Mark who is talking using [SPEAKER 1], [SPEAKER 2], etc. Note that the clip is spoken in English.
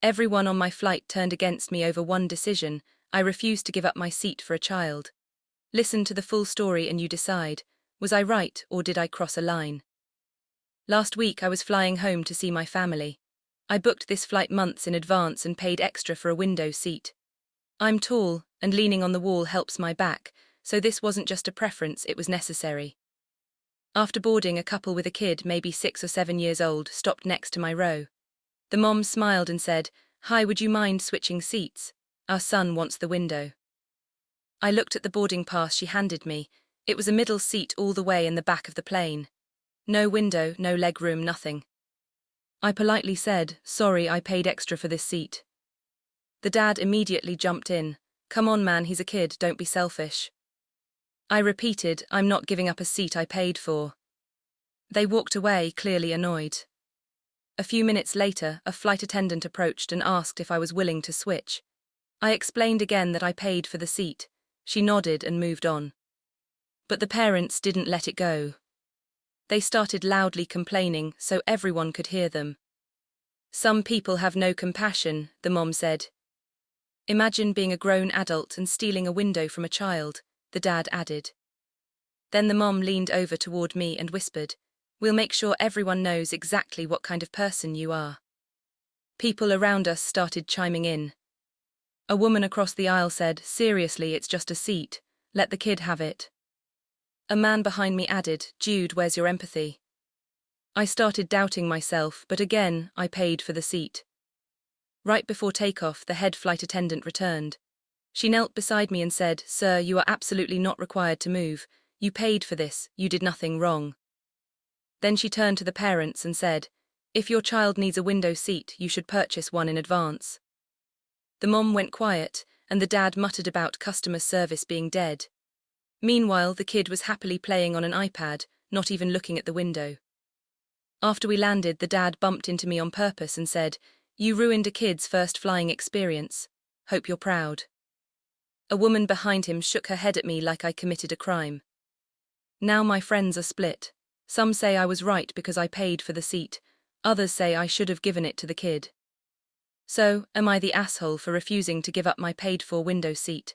[SPEAKER 1] Everyone on my flight turned against me over one decision: I refused to give up my seat for a child. Listen to the full story and you decide, was I right or did I cross a line? Last week I was flying home to see my family. I booked this flight months in advance and paid extra for a window seat. I'm tall, and leaning on the wall helps my back, so this wasn't just a preference, it was necessary. After boarding, a couple with a kid, maybe 6 or 7 years old, stopped next to my row. The mom smiled and said, "Hi, would you mind switching seats? Our son wants the window." I looked at the boarding pass she handed me. It was a middle seat all the way in the back of the plane. No window, no legroom, nothing. I politely said, "Sorry, I paid extra for this seat." The dad immediately jumped in. "Come on, man, he's a kid, don't be selfish." I repeated, "I'm not giving up a seat I paid for." They walked away, clearly annoyed. A few minutes later, a flight attendant approached and asked if I was willing to switch. I explained again that I paid for the seat. She nodded and moved on. But the parents didn't let it go. They started loudly complaining so everyone could hear them. "Some people have no compassion," the mom said. "Imagine being a grown adult and stealing a window from a child," the dad added. Then the mom leaned over toward me and whispered, "We'll make sure everyone knows exactly what kind of person you are." People around us started chiming in. A woman across the aisle said, "Seriously, it's just a seat. Let the kid have it." A man behind me added, "Jude, where's your empathy?" I started doubting myself, but again, I paid for the seat. Right before takeoff, the head flight attendant returned. She knelt beside me and said, "Sir, you are absolutely not required to move. You paid for this, you did nothing wrong." Then she turned to the parents and said, "If your child needs a window seat, you should purchase one in advance." The mom went quiet, and the dad muttered about customer service being dead. Meanwhile, the kid was happily playing on an iPad, not even looking at the window. After we landed, the dad bumped into me on purpose and said, "You ruined a kid's first flying experience. Hope you're proud." A woman behind him shook her head at me like I committed a crime. Now my friends are split. Some say I was right because I paid for the seat. Others say I should have given it to the kid. So, am I the asshole for refusing to give up my paid-for window seat?